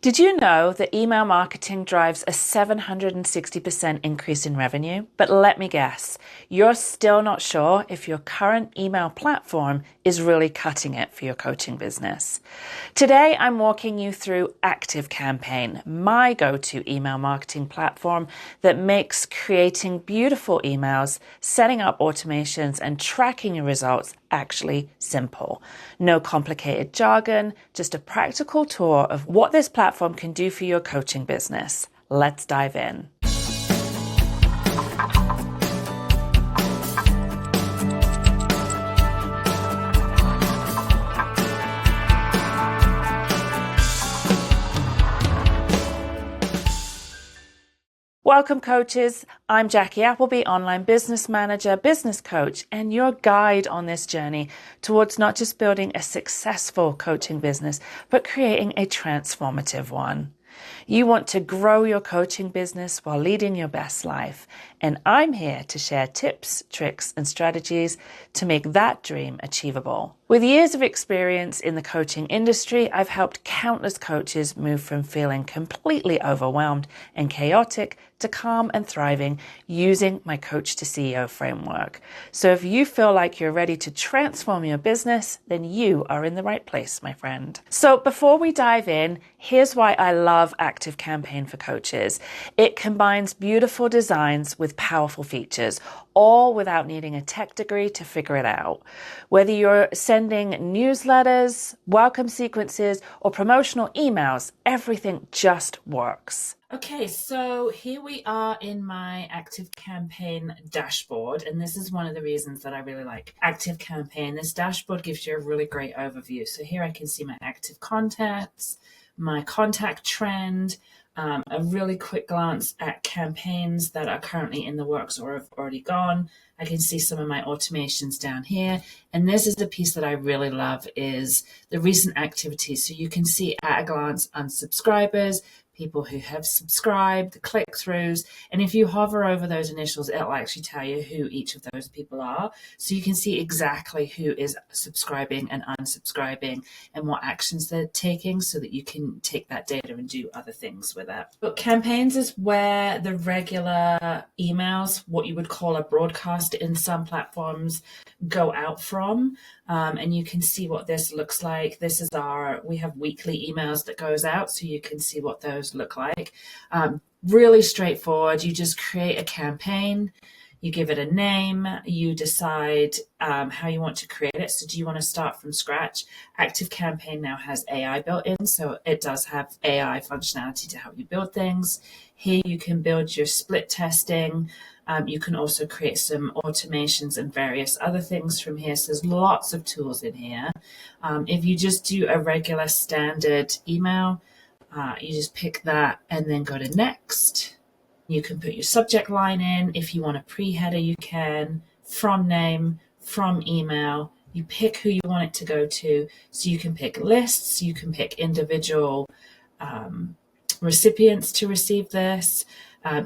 Did you know that email marketing drives a 760% increase in revenue? But let me guess, you're still not sure if your current email platform is really cutting it for your coaching business. Today, I'm walking you through ActiveCampaign, my go-to email marketing platform that makes creating beautiful emails, setting up automations, and tracking your results actually simple. No complicated jargon, just a practical tour of what this platform can do for your coaching business. Let's dive in. Welcome, coaches. I'm Jackie Appleby, online business manager, business coach, and your guide on this journey towards not just building a successful coaching business, but creating a transformative one. You want to grow your coaching business while leading your best life, and I'm here to share tips, tricks, and strategies to make that dream achievable. With years of experience in the coaching industry, I've helped countless coaches move from feeling completely overwhelmed and chaotic to calm and thriving using my Coach to CEO framework. So if you feel like you're ready to transform your business, then you are in the right place, my friend. So before we dive in, here's why I love ActiveCampaign for coaches. It combines beautiful designs with powerful features, all without needing a tech degree to figure it out. Whether you're sending newsletters, welcome sequences, or promotional emails, everything just works. Okay, so here we are in my ActiveCampaign dashboard, and this is one of the reasons that I really like ActiveCampaign. This dashboard gives you a really great overview. So here I can see my active contacts, my contact trend, a really quick glance at campaigns that are currently in the works or have already gone. I can see some of my automations down here. And this is the piece that I really love, is the recent activities. So you can see at a glance unsubscribers, people who have subscribed, the click-throughs, and if you hover over those initials, it'll actually tell you who each of those people are. So you can see exactly who is subscribing and unsubscribing and what actions they're taking so that you can take that data and do other things with it. But campaigns is where the regular emails, what you would call a broadcast in some platforms, go out from. And you can see what this looks like. This is we have weekly emails that goes out, so you can see what those look like. Really straightforward. You just create a campaign, you give it a name, you decide how you want to create it. So do you want to start from scratch? ActiveCampaign now has AI built in, so it does have AI functionality to help you build things. Here you can build your split testing. You can also create some automations and various other things from here. So there's lots of tools in here. If you just do a regular standard email, you just pick that and then go to next. You can put your subject line in. If you want a pre-header, you can. From name, from email. You pick who you want it to go to. So you can pick lists. You can pick individual recipients to receive this.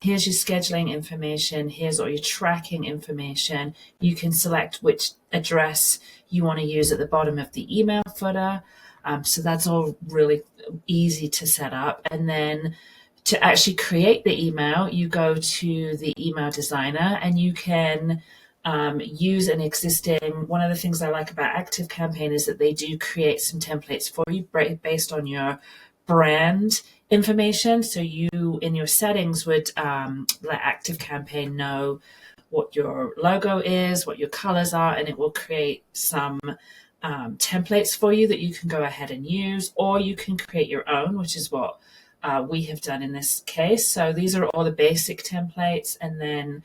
Here's your scheduling information. Here's all your tracking information. You can select which address you want to use at the bottom of the email footer. So that's all really easy to set up. And then to actually create the email, you go to the email designer and you can use an existing. One of the things I like about ActiveCampaign is that they do create some templates for you based on your brand information. So you, in your settings, would let ActiveCampaign know what your logo is, what your colors are, and it will create some templates for you that you can go ahead and use, or you can create your own, which is what we have done in this case. So these are all the basic templates, and then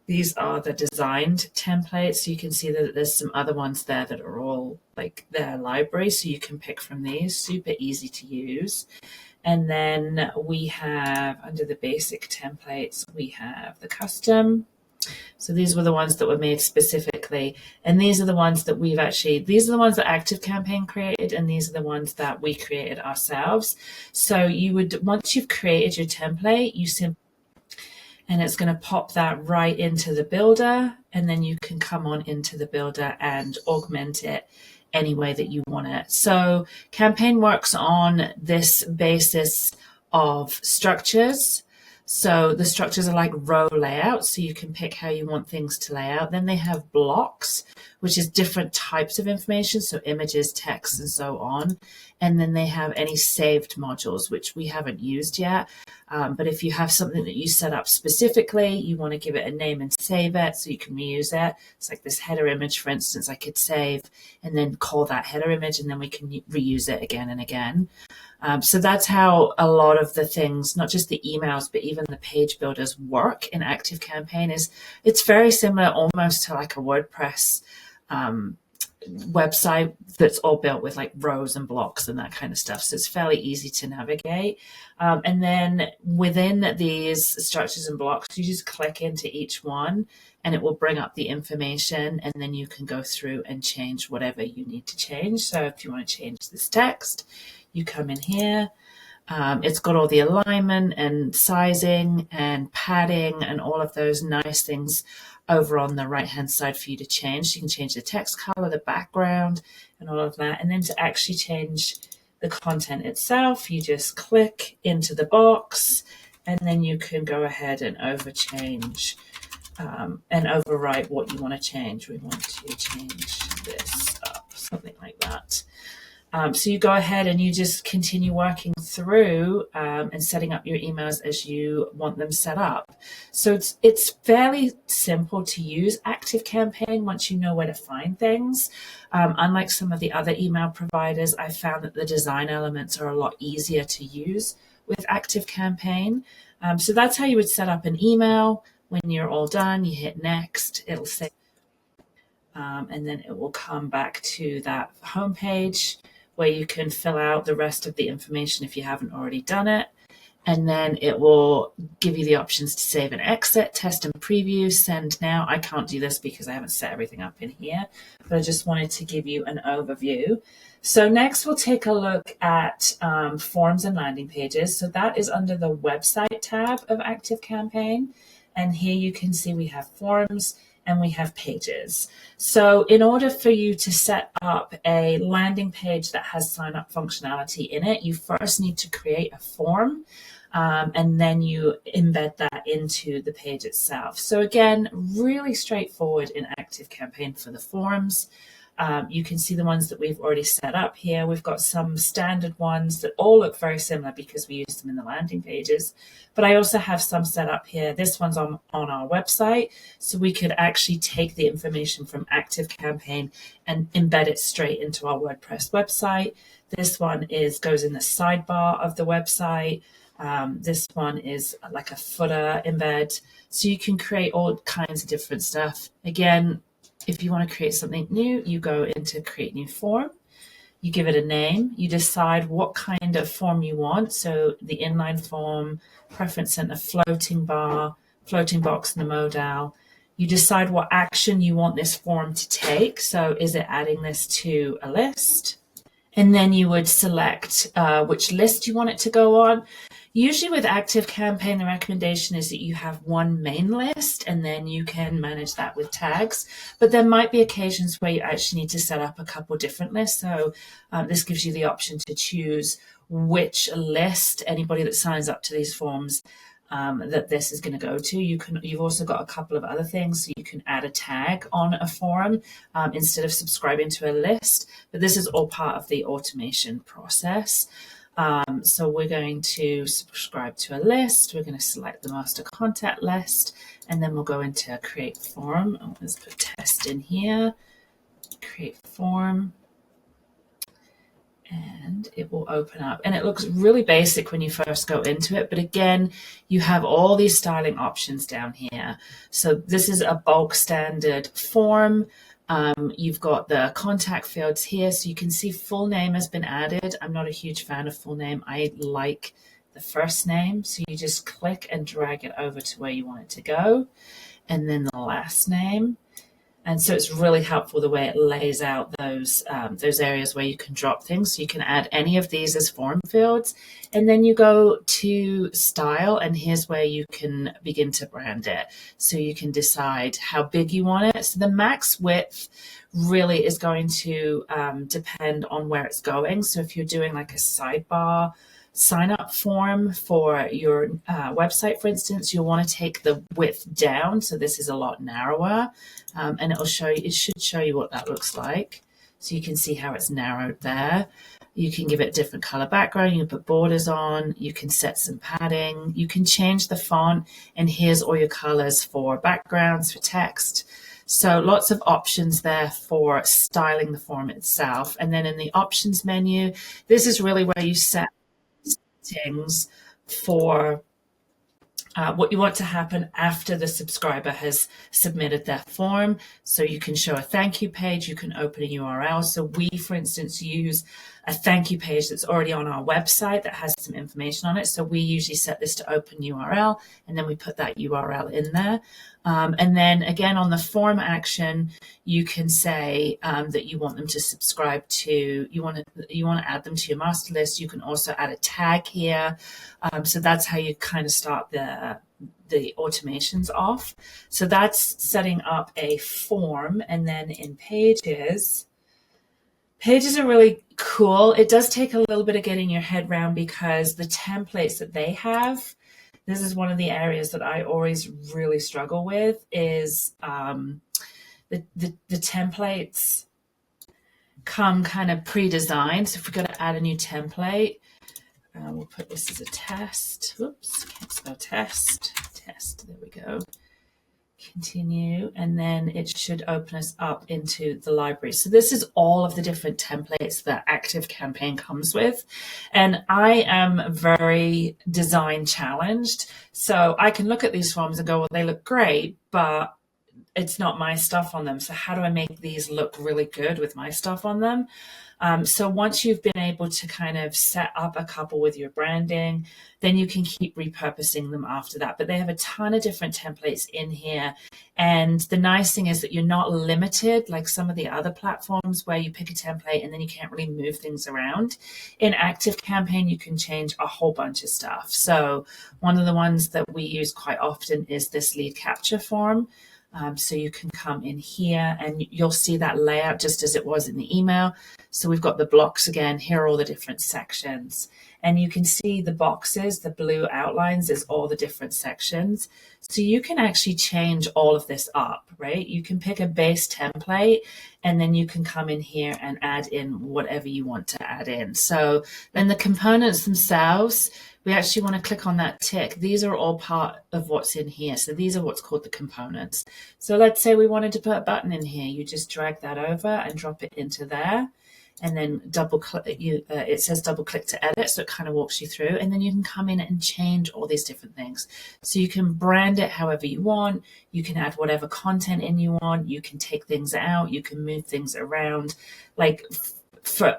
these are the designed templates. So you can see that there's some other ones there that are all like their library, so you can pick from these. Super easy to use. And then we have, under the basic templates, we have the custom. So these were the ones that were made specifically. And these are the ones that these are the ones that ActiveCampaign created, and these are the ones that we created ourselves. So once you've created your template, and it's going to pop that right into the builder, and then you can come on into the builder and augment it any way that you want it. So Campaign works on this basis of structures. So the structures are like row layouts, so you can pick how you want things to lay out. Then they have blocks, which is different types of information, so images, text, and so on. And then they have any saved modules, which we haven't used yet. But if you have something that you set up specifically, you want to give it a name and save it so you can reuse it. It's like this header image, for instance, I could save and then call that header image, and then we can reuse it again and again. So that's how a lot of the things, not just the emails, but even the page builders work in ActiveCampaign. It's very similar almost to like a WordPress website that's all built with like rows and blocks and that kind of stuff. So it's fairly easy to navigate. And then within these structures and blocks, you just click into each one and it will bring up the information, and then you can go through and change whatever you need to change. So if you want to change this text, you come in here. It's got all the alignment and sizing and padding and all of those nice things over on the right hand side for you to change. You can change the text color, the background, and all of that. And then to actually change the content itself, you just click into the box, and then you can go ahead and overwrite what you want to change. We want to change this up, something like that. So you go ahead and you just continue working through and setting up your emails as you want them set up. So it's fairly simple to use ActiveCampaign once you know where to find things. Unlike some of the other email providers, I found that the design elements are a lot easier to use with ActiveCampaign. So that's how you would set up an email. When you're all done, you hit next, it'll say, and then it will come back to that home page where you can fill out the rest of the information if you haven't already done it. And then it will give you the options to save and exit, test and preview, send now. I can't do this because I haven't set everything up in here, but I just wanted to give you an overview. So next we'll take a look at forms and landing pages. So that is under the website tab of ActiveCampaign. And here you can see we have forms and we have pages. So in order for you to set up a landing page that has sign up functionality in it, you first need to create a form, and then you embed that into the page itself. So again, really straightforward in ActiveCampaign for the forms. You can see the ones that we've already set up here. We've got some standard ones that all look very similar because we use them in the landing pages. But I also have some set up here. This one's on our website. So we could actually take the information from ActiveCampaign and embed it straight into our WordPress website. This one goes in the sidebar of the website. This one is like a footer embed. So you can create all kinds of different stuff. Again, if you want to create something new, you go into create new form, you give it a name, you decide what kind of form you want. So the inline form, preference center, floating bar, floating box, and the modal. You decide what action you want this form to take. So is it adding this to a list? And then you would select which list you want it to go on. Usually with ActiveCampaign, the recommendation is that you have one main list and then you can manage that with tags. But there might be occasions where you actually need to set up a couple different lists. So this gives you the option to choose which list anybody that signs up to these forms that this is going to go to. You've also got a couple of other things. So you can add a tag on a forum instead of subscribing to a list. But this is all part of the automation process. So we're going to subscribe to a list. We're going to select the master contact list, and then we'll go into create form. Let's put test in here, create form, and it will open up. And it looks really basic when you first go into it, but again, you have all these styling options down here. So this is a bulk standard form. You've got the contact fields here, so you can see full name has been added. I'm not a huge fan of full name. I like the first name, so you just click and drag it over to where you want it to go. And then the last name. And so it's really helpful the way it lays out those areas where you can drop things. So you can add any of these as form fields. And then you go to style, and here's where you can begin to brand it. So you can decide how big you want it. So the max width really is going to depend on where it's going. So if you're doing like a sidebar sign up form for your website, for instance, you'll want to take the width down. So this is a lot narrower, and it should show you what that looks like. So you can see how it's narrowed there. You can give it a different color background. You can put borders on. You can set some padding. You can change the font. And here's all your colors for backgrounds, for text. So lots of options there for styling the form itself. And then in the options menu, this is really where you set settings for what you want to happen after the subscriber has submitted their form. So you can show a thank you page, you can open a URL. So we, for instance, use a thank you page that's already on our website that has some information on it. So we usually set this to open URL, and then we put that URL in there. And then again, on the form action, you can say that you want them to subscribe to, you want to add them to your master list. You can also add a tag here. So that's how you kind of start the automations off. So that's setting up a form. And then in pages are really cool. It does take a little bit of getting your head around, because the templates that they have, this is one of the areas that I always really struggle with, is the templates come kind of pre-designed. So if we're going to add a new template, we'll put this as a test. Oops, can't spell test. Test, there we go. Continue, and then it should open us up into the library. So this is all of the different templates that ActiveCampaign comes with. And I am very design challenged. So I can look at these forms and go, well, they look great, but it's not my stuff on them. So how do I make these look really good with my stuff on them? So once you've been able to kind of set up a couple with your branding, then you can keep repurposing them after that. But they have a ton of different templates in here. And the nice thing is that you're not limited like some of the other platforms where you pick a template and then you can't really move things around. In ActiveCampaign, you can change a whole bunch of stuff. So one of the ones that we use quite often is this lead capture form. So you can come in here and you'll see that layout just as it was in the email. So we've got the blocks again. Here are all the different sections. And you can see the boxes, the blue outlines is all the different sections. So you can actually change all of this up, right? You can pick a base template and then you can come in here and add in whatever you want to add in. So then the components themselves, we actually want to click on that tick. These are all part of what's in here. So these are what's called the components. So let's say we wanted to put a button in here. You just drag that over and drop it into there. And then double click, it says double click to edit. So it kind of walks you through. And then you can come in and change all these different things. So you can brand it however you want. You can add whatever content in you want. You can take things out. You can move things around. Like,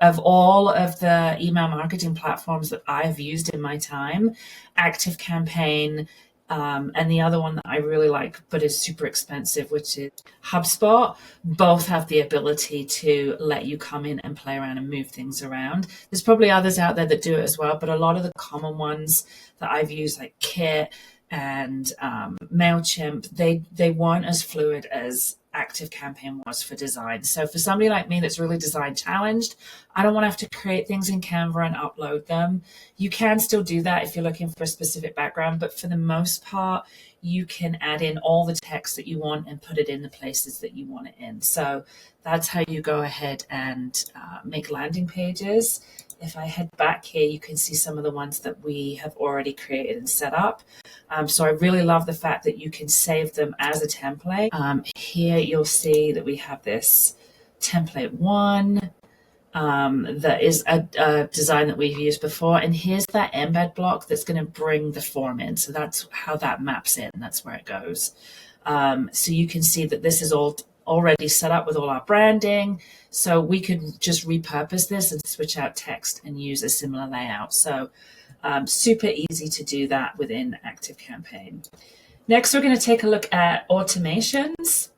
of all of the email marketing platforms that I've used in my time, ActiveCampaign, and the other one that I really like but is super expensive, which is HubSpot, both have the ability to let you come in and play around and move things around. There's probably others out there that do it as well, but a lot of the common ones that I've used, like Kit and MailChimp, they weren't as fluid as ActiveCampaign was for design. So for somebody like me that's really design challenged, I don't want to have to create things in Canva and upload them. You can still do that if you're looking for a specific background, but for the most part, you can add in all the text that you want and put it in the places that you want it in. So that's how you go ahead and make landing pages. If I head back here, you can see some of the ones that we have already created and set up. So I really love the fact that you can save them as a template. Here you'll see that we have this template one that is a design that we've used before. And here's that embed block that's going to bring the form in. So that's how that maps in. That's where it goes. So you can see that this is all already set up with all our branding. So we could just repurpose this and switch out text and use a similar layout. So super easy to do that within ActiveCampaign. Next, we're going to take a look at automations.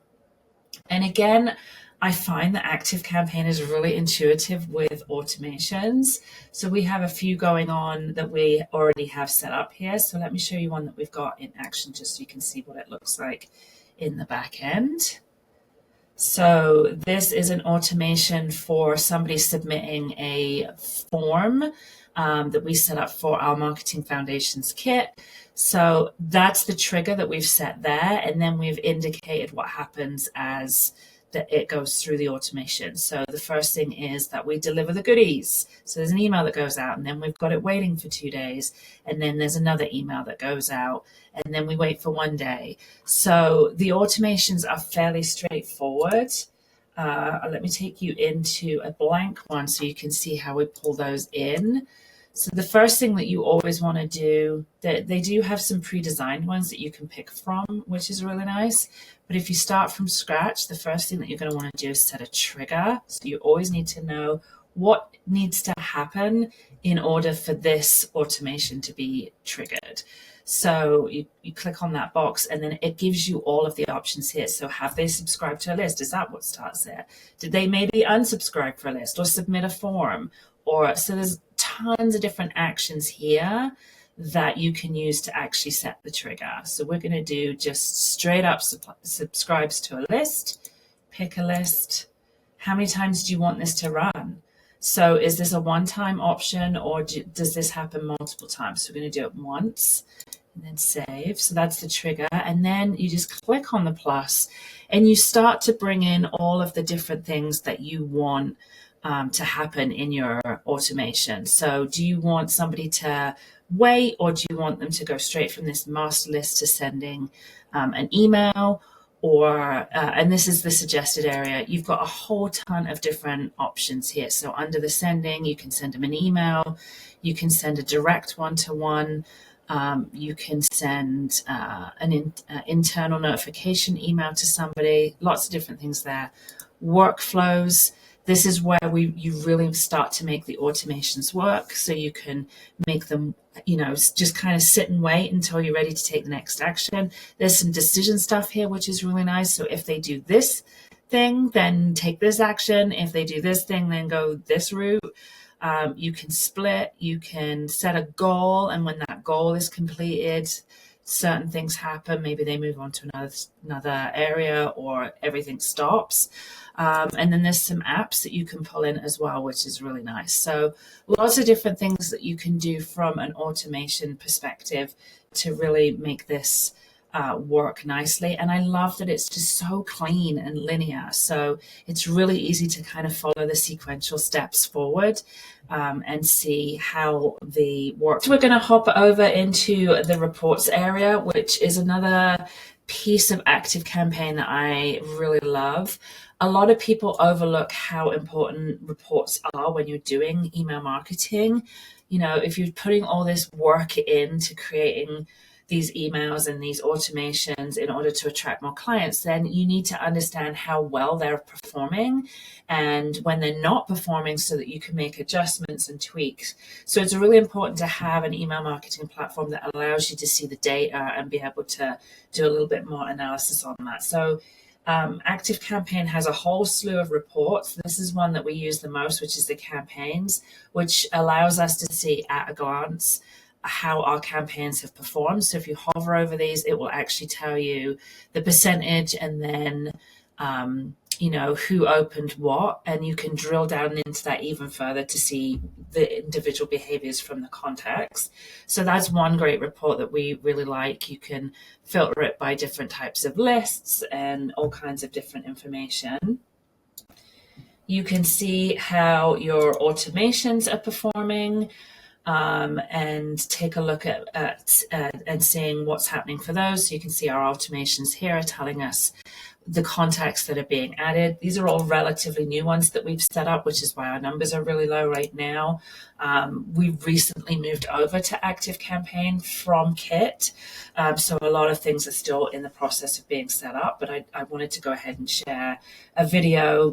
And again, I find that ActiveCampaign is really intuitive with automations. So we have a few going on that we already have set up here. So let me show you one that we've got in action just so you can see what it looks like in the back end. So this is an automation for somebody submitting a form that we set up for our Marketing Foundations kit. So that's the trigger that we've set there, and then we've indicated what happens as it goes through the automation. So the first thing is that we deliver the goodies. So there's an email that goes out, and then we've got it waiting for 2 days, and then there's another email that goes out, and then we wait for 1 day. So the automations are fairly straightforward. Let me take you into a blank one so you can see how we pull those in. So the first thing that you always want to do, they do have some pre-designed ones that you can pick from, which is really nice. But if you start from scratch, the first thing that you're going to want to do is set a trigger. So you always need to know what needs to happen in order for this automation to be triggered. So you click on that box, and then it gives you all of the options here. So have they subscribed to a list? Is that what starts there? Did they maybe unsubscribe for a list or submit a form? So there's tons of different actions here that you can use to actually set the trigger. So we're going to do just straight up subscribes to a list, pick a list. How many times do you want this to run? So is this a one-time option, or does this happen multiple times? So we're going to do it once and then save. So that's the trigger. And then you just click on the plus and you start to bring in all of the different things that you want to happen in your automation. So do you want somebody to wait, or do you want them to go straight from this master list to sending an email? And this is the suggested area. You've got a whole ton of different options here. So under the sending, you can send them an email. You can send a direct one-to-one. You can send an internal notification email to somebody. Lots of different things there. Workflows. This is where you really start to make the automations work. So you can make them, just kind of sit and wait until you're ready to take the next action. There's some decision stuff here, which is really nice. So if they do this thing, then take this action. If they do this thing, then go this route. You can split, you can set a goal, and when that goal is completed, certain things happen. Maybe they move on to another area, or everything stops. And then there's some apps that you can pull in as well, which is really nice. So lots of different things that you can do from an automation perspective to really make this work nicely. And I love that it's just so clean and linear. So it's really easy to kind of follow the sequential steps forward and see how the work. So we're going to hop over into the reports area, which is another piece of ActiveCampaign that I really love. A lot of people overlook how important reports are when you're doing email marketing. If you're putting all this work into creating these emails and these automations in order to attract more clients, then you need to understand how well they're performing and when they're not performing, so that you can make adjustments and tweaks. So it's really important to have an email marketing platform that allows you to see the data and be able to do a little bit more analysis on that. So ActiveCampaign has a whole slew of reports. This is one that we use the most, which is the campaigns, which allows us to see at a glance how our campaigns have performed. So if you hover over these, it will actually tell you the percentage, and then who opened what, and you can drill down into that even further to see the individual behaviors from the context. So that's one great report that we really like. You can filter it by different types of lists and all kinds of different information. You can see how your automations are performing, and take a look at and seeing what's happening for those. So you can see our automations here are telling us the contacts that are being added. These are all relatively new ones that we've set up, which is why our numbers are really low right now. We've recently moved over to ActiveCampaign from Kit, so a lot of things are still in the process of being set up, but I wanted to go ahead and share a video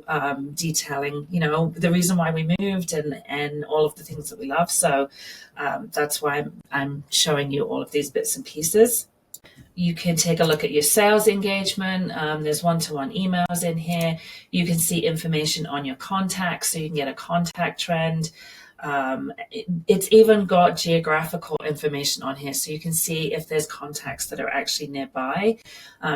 detailing, the reason why we moved and all of the things that we love. So that's why I'm showing you all of these bits and pieces. You can take a look at your sales engagement. There's one-to-one emails in here. You can see information on your contacts, so you can get a contact trend. It's even got geographical information on here, so you can see if there's contacts that are actually nearby.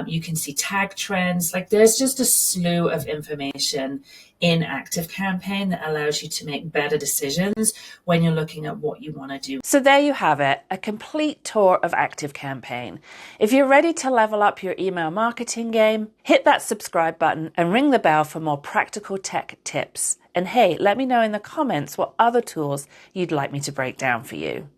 You can see tag trends. Like, there's just a slew of information in ActiveCampaign that allows you to make better decisions when you're looking at what you want to do. So there you have it, a complete tour of ActiveCampaign. If you're ready to level up your email marketing game, hit that subscribe button and ring the bell for more practical tech tips. And hey, let me know in the comments what other tools you'd like me to break down for you.